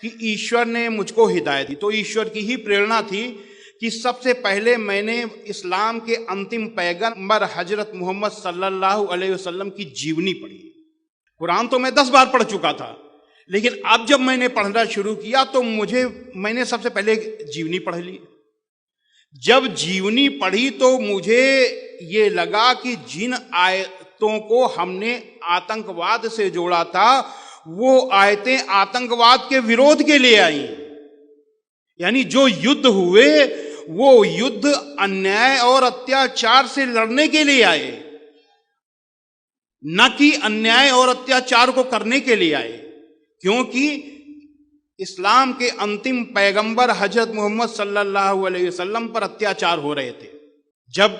कि ईश्वर ने मुझको हिदायत दी, तो ईश्वर की ही प्रेरणा थी कि सबसे पहले मैंने इस्लाम के अंतिम पैगंबर हजरत मोहम्मद सल्लल्लाहु अलैहि वसल्लम की जीवनी पढ़ी। कुरान तो मैं 10 बार पढ़ चुका था, लेकिन अब जब मैंने पढ़ना शुरू किया तो मैंने सबसे पहले जीवनी पढ़ ली। जब जीवनी पढ़ी तो मुझे ये लगा कि जिन आयतों को हमने आतंकवाद से जोड़ा था वो आयतें आतंकवाद के विरोध के लिए आई। यानी जो युद्ध हुए वो युद्ध अन्याय और अत्याचार से लड़ने के लिए आए, न कि अन्याय और अत्याचार को करने के लिए आए। क्योंकि इस्लाम के अंतिम पैगंबर हजरत मोहम्मद सल्लल्लाहु अलैहि वसल्लम पर अत्याचार हो रहे थे। जब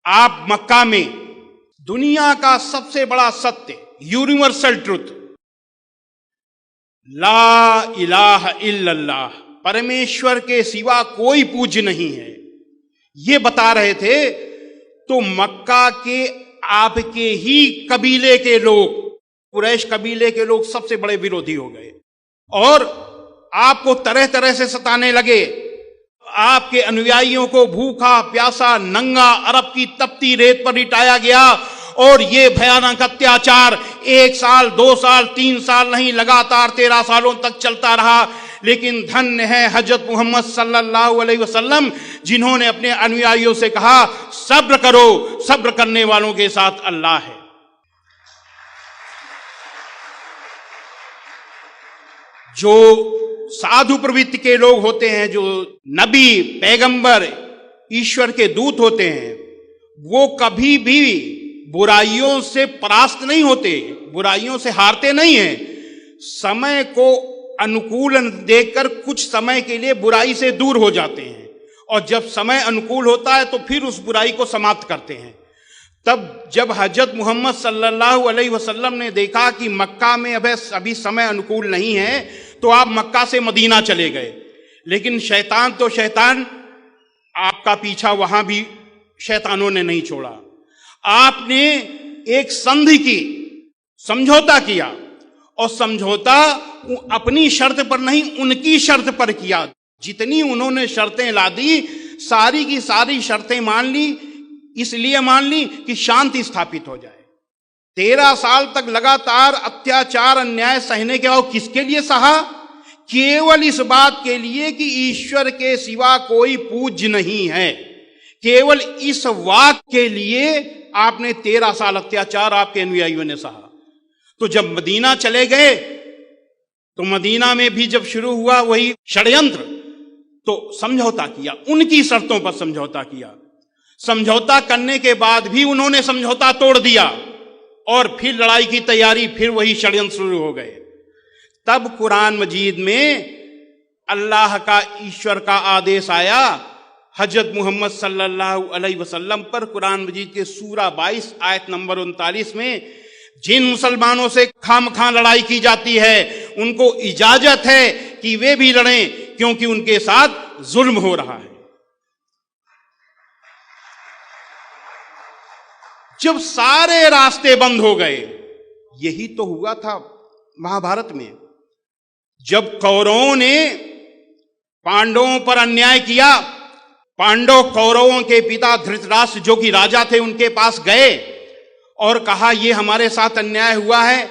आप मक्का में दुनिया का सबसे बड़ा सत्य, यूनिवर्सल ट्रुथ, ला इलाहा इल्लल्लाह, परमेश्वर के सिवा कोई पूज्य नहीं है, ये बता रहे थे, तो मक्का के आपके ही कबीले के लोग, कुरैश कबीले के लोग सबसे बड़े विरोधी हो गए और आपको तरह तरह से सताने लगे। आपके अनुयायियों को भूखा प्यासा नंगा अरब की तपती रेत पर लिटाया गया और ये भयानक अत्याचार 1 साल 2 साल 3 साल नहीं, लगातार 13 सालों तक चलता रहा। लेकिन धन्य है हजरत मोहम्मद सल्लल्लाहु अलैहि वसल्लम, जिन्होंने अपने अनुयायियों से कहा सब्र करो, सब्र करने वालों के साथ अल्लाह है। जो साधु प्रवृत्ति के लोग होते हैं, जो नबी पैगंबर ईश्वर के दूत होते हैं, वो कभी भी बुराइयों से परास्त नहीं होते, बुराइयों से हारते नहीं हैं। समय को अनुकूल देखकर कुछ समय के लिए बुराई से दूर हो जाते हैं और जब समय अनुकूल होता है तो फिर उस बुराई को समाप्त करते हैं। तब जब हजरत मोहम्मद सल्लल्लाहु अलैहि वसल्लम ने देखा कि मक्का में अभी समय अनुकूल नहीं है, तो आप मक्का से मदीना चले गए। लेकिन शैतान तो शैतान, आपका पीछा वहां भी शैतानों ने नहीं छोड़ा। आपने एक संधि की, समझौता किया, और समझौता अपनी शर्त पर नहीं उनकी शर्त पर किया। जितनी उन्होंने शर्तें ला दी, सारी की सारी शर्तें मान ली, इसलिए मान ली कि शांति स्थापित हो जाए। 13 साल तक लगातार अत्याचार अन्याय सहने के बाद किसके लिए सहा? केवल इस बात के लिए कि ईश्वर के सिवा कोई पूज्य नहीं है। केवल इस वाक के लिए आपने 13 साल अत्याचार आपके अनुयायियों ने सहा। तो जब मदीना चले गए तो मदीना में भी जब शुरू हुआ वही षड्यंत्र, तो समझौता किया, उनकी शर्तों पर समझौता किया। समझौता करने के बाद भी उन्होंने समझौता तोड़ दिया और फिर लड़ाई की तैयारी, फिर वही षड्यंत्र शुरू हो गए। तब कुरान मजीद में अल्लाह का, ईश्वर का आदेश आया हजरत मोहम्मद सल्लल्लाहु अलैहि वसल्लम पर। कुरान मजीद के सूरा 22 आयत नंबर 39 में, जिन मुसलमानों से खामखा लड़ाई की जाती है उनको इजाजत है कि वे भी लड़ें, क्योंकि उनके साथ जुल्म हो रहा है। जब सारे रास्ते बंद हो गए, यही तो हुआ था महाभारत में, जब कौरवों ने पांडवों पर अन्याय किया। पांडव कौरवों के पिता धृतराष्ट्र, जो कि राजा थे, उनके पास गए और कहा ये हमारे साथ अन्याय हुआ है।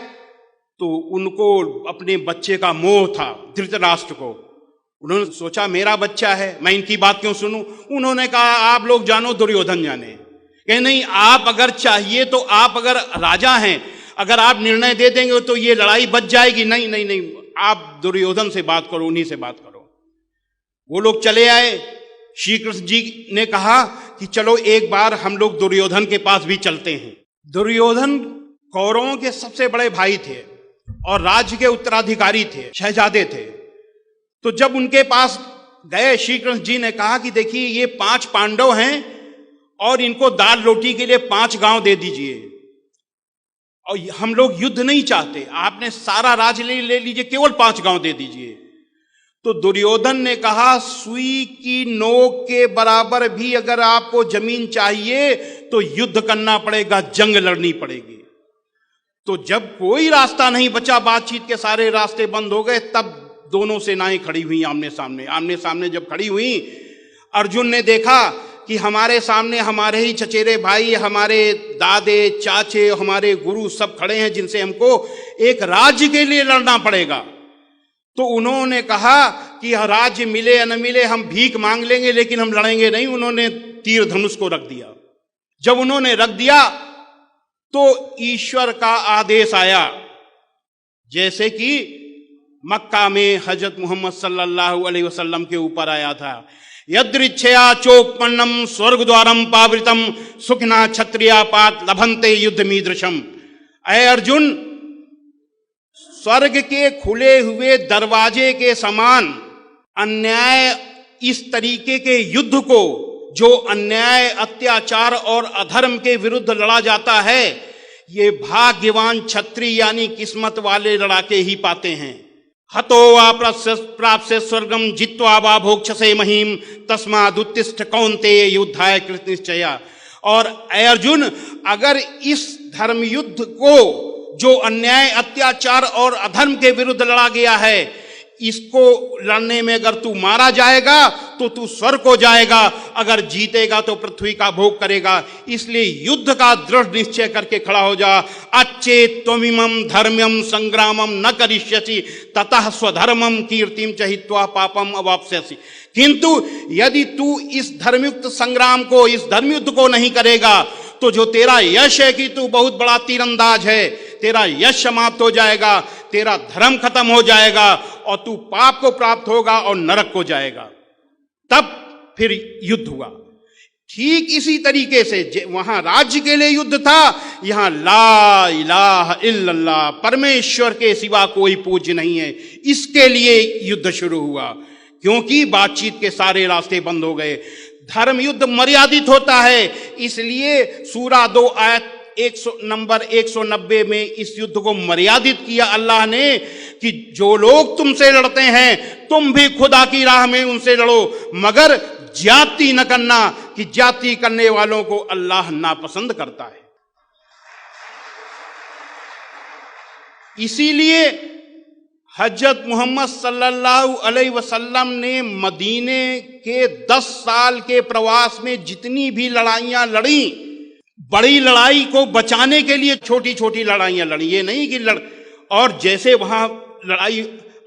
तो उनको अपने बच्चे का मोह था, धृतराष्ट्र को। उन्होंने सोचा मेरा बच्चा है, मैं इनकी बात क्यों सुनूं। उन्होंने कहा आप लोग जानो, दुर्योधन जाने। कहे नहीं, आप अगर चाहिए तो, आप अगर राजा हैं, अगर आप निर्णय दे देंगे तो ये लड़ाई बच जाएगी। नहीं नहीं नहीं, आप दुर्योधन से बात करो, उन्हीं से बात करो। वो लोग चले आए। श्री कृष्ण जी ने कहा कि चलो एक बार हम लोग दुर्योधन के पास भी चलते हैं। दुर्योधन कौरवों के सबसे बड़े भाई थे और राज्य के उत्तराधिकारी थे, शहजादे थे। तो जब उनके पास गए, श्री कृष्ण जी ने कहा कि देखिए ये 5 पांडव हैं और इनको दाल रोटी के लिए 5 गांव दे दीजिए, और हम लोग युद्ध नहीं चाहते, आपने सारा राज्य ले लीजिए, केवल 5 गांव दे दीजिए। तो दुर्योधन ने कहा सुई की नोक के बराबर भी अगर आपको जमीन चाहिए तो युद्ध करना पड़ेगा, जंग लड़नी पड़ेगी। तो जब कोई रास्ता नहीं बचा, बातचीत के सारे रास्ते बंद हो गए, तब दोनों सेनाएं खड़ी हुई आमने सामने जब खड़ी हुई, अर्जुन ने देखा कि हमारे सामने हमारे ही चचेरे भाई, हमारे दादे, चाचे, हमारे गुरु सब खड़े हैं जिनसे हमको एक राज्य के लिए लड़ना पड़ेगा। तो उन्होंने कहा कि राज्य मिले या न मिले हम भीख मांग लेंगे, लेकिन हम लड़ेंगे नहीं। उन्होंने तीर धनुष को रख दिया। जब उन्होंने रख दिया तो ईश्वर का आदेश आया, जैसे कि मक्का में हजरत मोहम्मद सल्लल्लाहु अलैहि वसल्लम के ऊपर आया था, यदृच्छया चोपन्नम स्वर्ग द्वारम पावृतम सुखना क्षत्रिया पात लभंते युद्ध मीदृशम। अय अर्जुन, स्वर्ग के खुले हुए दरवाजे के समान अन्याय, इस तरीके के युद्ध को जो अन्याय, अत्याचार और अधर्म के विरुद्ध लड़ा जाता है, ये भाग्यवान क्षत्रिय यानी किस्मत वाले लड़ाके ही पाते हैं। हतो वा प्राप्स्य स्वर्गम जित्वा वा भोक्षसे महीम तस्मादुत्तिष्ठ कौन्तेय युद्धाय कृत निश्चया। और अर्जुन, अगर इस धर्म युद्ध को जो अन्याय, अत्याचार और अधर्म के विरुद्ध लड़ा गया है, इसको लड़ने में अगर तू मारा जाएगा तो तू स्वर्ग को जाएगा, अगर जीतेगा तो पृथ्वी का भोग करेगा। इसलिए युद्ध का दृढ़ निश्चय करके खड़ा हो जा। अच्छेत त्वमिमं धर्म्यम संग्रामम न करिष्यसि ततः स्वधर्मम कीर्तिम च हित्वा पापम अवाप्स्यसि। किंतु यदि तू इस धर्मयुक्त संग्राम को, इस धर्मयुद्ध को नहीं करेगा तो जो तेरा यश है कि तू बहुत बड़ा तीरंदाज है, तेरा यश समाप्त हो जाएगा, तेरा धर्म खत्म हो जाएगा और तू पाप को प्राप्त होगा और नरक को जाएगा। तब फिर युद्ध हुआ। ठीक इसी तरीके से वहां राज्य के लिए युद्ध था, यहां ला इलाहा इल्लल्लाह, परमेश्वर के सिवा कोई पूज्य नहीं है, इसके लिए युद्ध शुरू हुआ। क्योंकि बातचीत के सारे रास्ते बंद हो गए। धर्म युद्ध मर्यादित होता है, इसलिए सूरा 2 आयत नंबर 190 में इस युद्ध को मर्यादित किया अल्लाह ने कि जो लोग तुमसे लड़ते हैं तुम भी खुदा की राह में उनसे लड़ो, मगर ज्यादती न करना, कि ज्यादती करने वालों को अल्लाह नापसंद करता है। इसीलिए हजरत मोहम्मद सल्लल्लाहु अलैहि वसल्लम ने मदीने के 10 साल के प्रवास में जितनी भी लड़ाइयां लड़ी, बड़ी लड़ाई को बचाने के लिए छोटी छोटी लड़ाइयां लड़ी। ये नहीं कि और जैसे वहां लड़ाई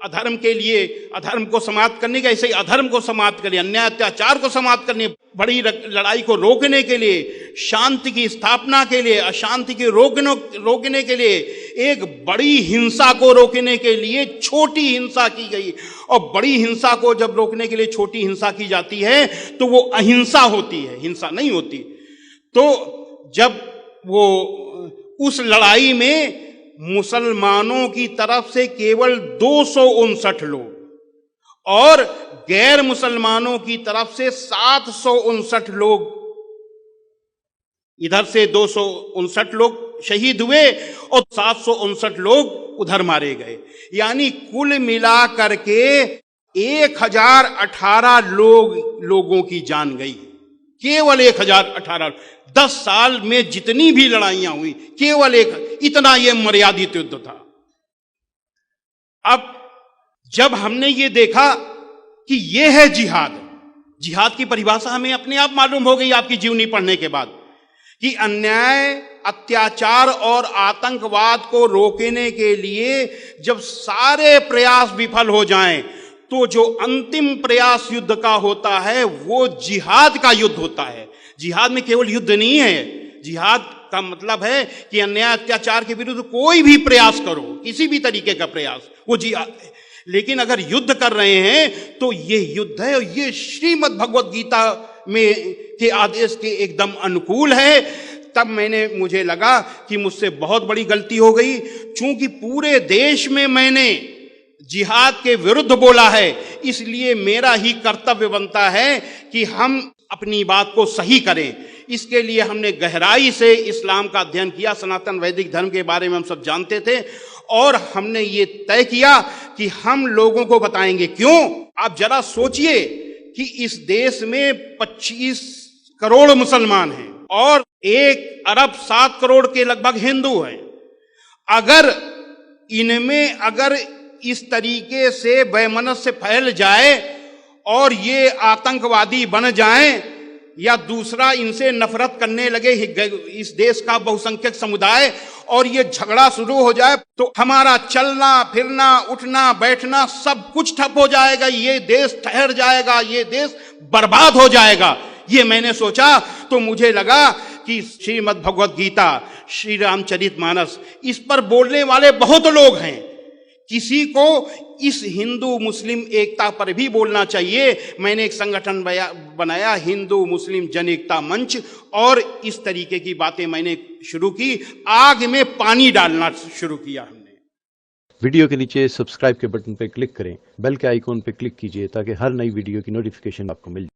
अधर्म के लिए, अधर्म को समाप्त करने का, ऐसे ही अधर्म को समाप्त करने, अन्याय अत्याचार को समाप्त करने, बड़ी लड़ाई को रोकने के लिए, शांति की स्थापना के लिए, अशांति के रोकने के लिए, एक बड़ी हिंसा को रोकने के लिए छोटी हिंसा की गई। और बड़ी हिंसा को जब रोकने के लिए छोटी हिंसा की जाती है तो वो अहिंसा होती है, हिंसा नहीं होती। तो जब वो उस लड़ाई में मुसलमानों की तरफ से केवल 259 लोग और गैर मुसलमानों की तरफ से 759 लोग, इधर से 259 लोग शहीद हुए और 759 लोग उधर मारे गए, यानी कुल मिलाकर के 1018 लोगों की जान गई। केवल 1018। 10 साल में जितनी भी लड़ाइयां हुई केवल इतना यह मर्यादित युद्ध था। अब जब हमने ये देखा कि यह है जिहाद, जिहाद की परिभाषा हमें अपने आप मालूम हो गई आपकी जीवनी पढ़ने के बाद, कि अन्याय, अत्याचार और आतंकवाद को रोकने के लिए जब सारे प्रयास विफल हो जाएं तो जो अंतिम प्रयास युद्ध का होता है वो जिहाद का युद्ध होता है। जिहाद में केवल युद्ध नहीं है, जिहाद का मतलब है कि अन्याय अत्याचार के विरुद्ध कोई भी प्रयास करो, किसी भी तरीके का प्रयास, वो जिहाद है। लेकिन अगर युद्ध कर रहे हैं तो ये युद्ध है, और ये श्रीमद् भगवत गीता में के आदेश के एकदम अनुकूल है। तब मुझे लगा कि मुझसे बहुत बड़ी गलती हो गई, चूंकि पूरे देश में मैंने जिहाद के विरुद्ध बोला है, इसलिए मेरा ही कर्तव्य बनता है कि हम अपनी बात को सही करें। इसके लिए हमने गहराई से इस्लाम का अध्ययन किया, सनातन वैदिक धर्म के बारे में हम सब जानते थे, और हमने ये तय किया कि हम लोगों को बताएंगे। क्यों? आप जरा सोचिए कि इस देश में 25 करोड़ मुसलमान हैं और 1 अरब 7 करोड़ के लगभग हिंदू हैं। अगर इनमें इस तरीके से वैमनस्य फैल जाए और ये आतंकवादी बन जाएं या दूसरा इनसे नफरत करने लगे इस देश का बहुसंख्यक समुदाय और ये झगड़ा शुरू हो जाए, तो हमारा चलना फिरना उठना बैठना सब कुछ ठप हो जाएगा, ये देश ठहर जाएगा, ये देश बर्बाद हो जाएगा। ये मैंने सोचा तो मुझे लगा कि श्रीमद् भगवत गीता, श्री रामचरितमानस, इस पर बोलने वाले बहुत लोग हैं, किसी को इस हिंदू मुस्लिम एकता पर भी बोलना चाहिए। मैंने एक संगठन बनाया, हिंदू मुस्लिम जन एकता मंच, और इस तरीके की बातें मैंने शुरू की, आग में पानी डालना शुरू किया हमने। वीडियो के नीचे सब्सक्राइब के बटन पर क्लिक करें, बेल के आइकॉन पर क्लिक कीजिए ताकि हर नई वीडियो की नोटिफिकेशन आपको मिल जाए।